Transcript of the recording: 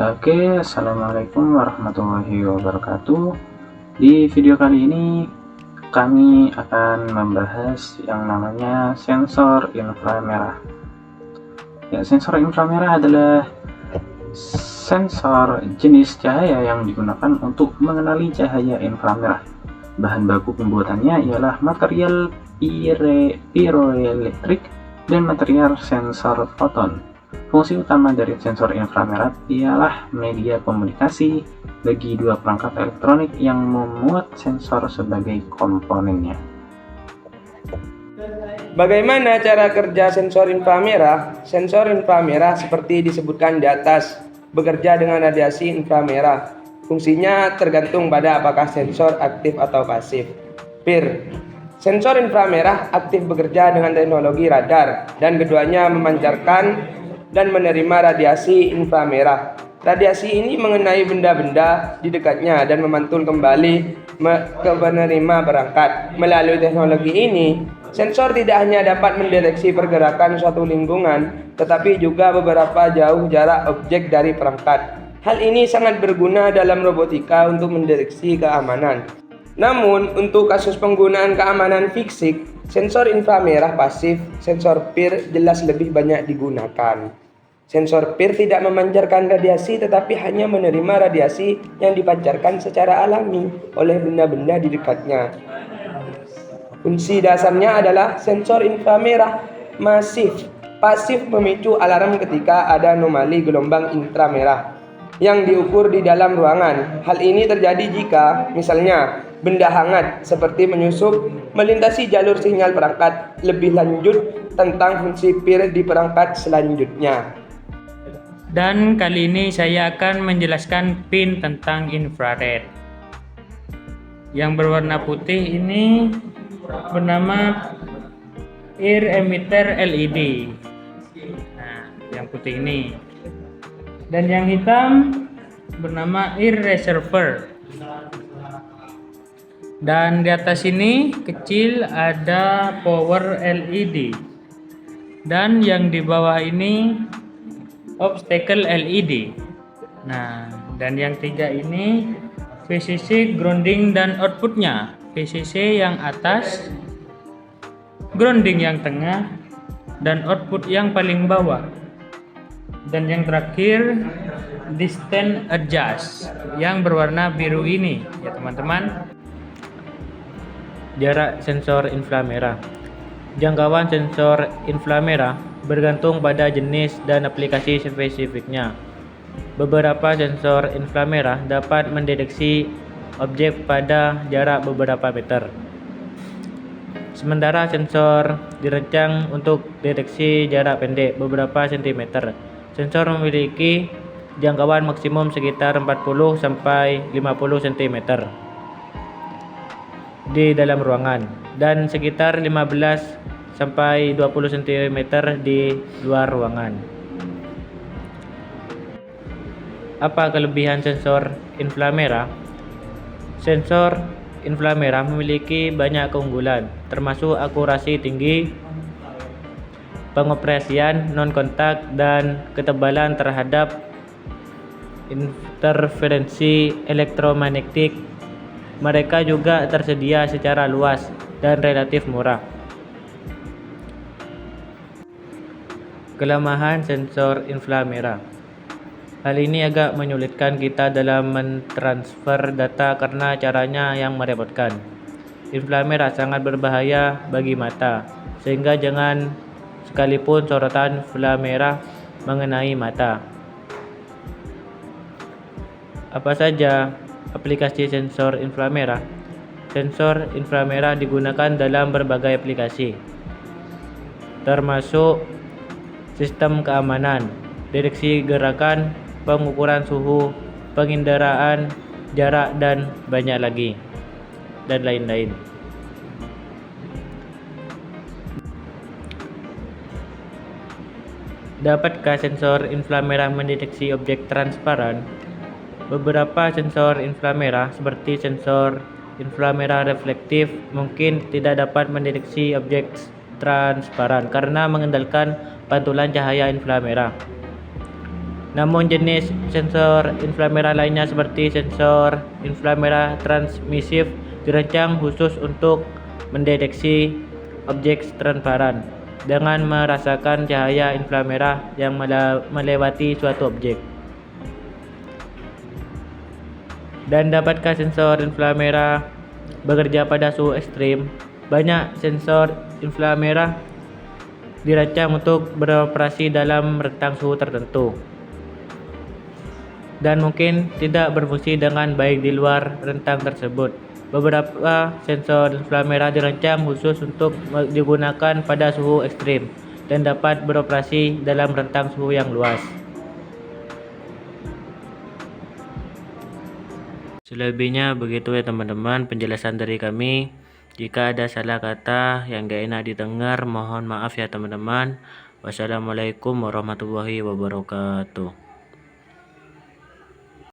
Oke, assalamualaikum warahmatullahi wabarakatuh. Di video kali ini kami akan membahas yang namanya sensor inframerah. Ya, sensor inframerah adalah sensor jenis cahaya yang digunakan untuk mengenali cahaya inframerah. Bahan baku pembuatannya ialah material piroelektrik dan material sensor foton. Fungsi utama dari sensor inframerah ialah media komunikasi bagi dua perangkat elektronik yang memuat sensor sebagai komponennya. Bagaimana cara kerja sensor inframerah? Sensor inframerah seperti disebutkan di atas, bekerja dengan radiasi inframerah. Fungsinya tergantung pada apakah sensor aktif atau pasif. PIR. Sensor inframerah aktif bekerja dengan teknologi radar dan keduanya memancarkan dan menerima radiasi inframerah. Radiasi ini mengenai benda-benda di dekatnya dan memantul kembali ke penerima perangkat. Melalui teknologi ini, sensor tidak hanya dapat mendeteksi pergerakan suatu lingkungan, tetapi juga beberapa jauh jarak objek dari perangkat. Hal ini sangat berguna dalam robotika untuk mendeteksi keamanan. Namun, untuk kasus penggunaan keamanan fisik, sensor inframerah pasif, sensor PIR jelas lebih banyak digunakan. Sensor PIR tidak memancarkan radiasi tetapi hanya menerima radiasi yang dipancarkan secara alami oleh benda-benda di dekatnya. Fungsi dasarnya adalah sensor inframerah masif. Pasif memicu alarm ketika ada anomali gelombang inframerah yang diukur di dalam ruangan. Hal ini terjadi jika, misalnya, benda hangat seperti menyusup melintasi jalur sinyal perangkat. Lebih lanjut tentang fungsi PIR di perangkat selanjutnya. Dan kali ini saya akan menjelaskan pin tentang infrared. Yang berwarna putih ini bernama ear emitter LED. Nah, yang putih ini. Dan yang hitam bernama ear reservoir. Dan di atas ini kecil ada power LED. Dan yang di bawah ini obstacle LED. Nah, dan yang tiga ini VCC, grounding dan outputnya. VCC yang atas, grounding yang tengah, dan output yang paling bawah. Dan yang terakhir distance adjust yang berwarna biru ini, ya teman-teman. Jarak sensor inframerah. Jangkauan sensor inframerah bergantung pada jenis dan aplikasi spesifiknya. Beberapa sensor inframerah dapat mendeteksi objek pada jarak beberapa meter. Sementara sensor dirancang untuk deteksi jarak pendek beberapa sentimeter. Sensor memiliki jangkauan maksimum sekitar 40 sampai 50 cm di dalam ruangan dan sekitar 15 sampai 20 cm di luar ruangan. Apa kelebihan sensor inframerah? Sensor inframerah memiliki banyak keunggulan, termasuk akurasi tinggi, pengoperasian non-kontak, dan ketebalan terhadap interferensi elektromagnetik. Mereka juga tersedia secara luas dan relatif murah. Kelemahan sensor inframerah. Hal ini agak menyulitkan kita dalam mentransfer data karena caranya yang merepotkan. Inframerah sangat berbahaya bagi mata, sehingga jangan sekalipun sorotan inframerah mengenai mata. Apa saja aplikasi sensor inframerah? Sensor inframerah digunakan dalam berbagai aplikasi, termasuk sistem keamanan, deteksi gerakan, pengukuran suhu, penginderaan jarak, dan banyak lagi, dan lain-lain. Dapatkah sensor inframerah mendeteksi objek transparan? Beberapa sensor inframerah seperti sensor inframerah reflektif mungkin tidak dapat mendeteksi objek transparan karena mengandalkan pantulan cahaya inframerah. Namun jenis sensor inframerah lainnya seperti sensor inframerah transmisif dirancang khusus untuk mendeteksi objek transparan dengan merasakan cahaya inframerah yang melewati suatu objek. Dan dapatkah sensor inframerah bekerja pada suhu ekstrim? Banyak sensor inframerah dirancang untuk beroperasi dalam rentang suhu tertentu dan mungkin tidak berfungsi dengan baik di luar rentang tersebut. Beberapa sensor inframerah dirancang khusus untuk digunakan pada suhu ekstrim dan dapat beroperasi dalam rentang suhu yang luas. Selebihnya begitu ya teman-teman penjelasan dari kami. Jika ada salah kata yang gak enak didengar, mohon maaf ya teman-teman. Wassalamualaikum warahmatullahi wabarakatuh.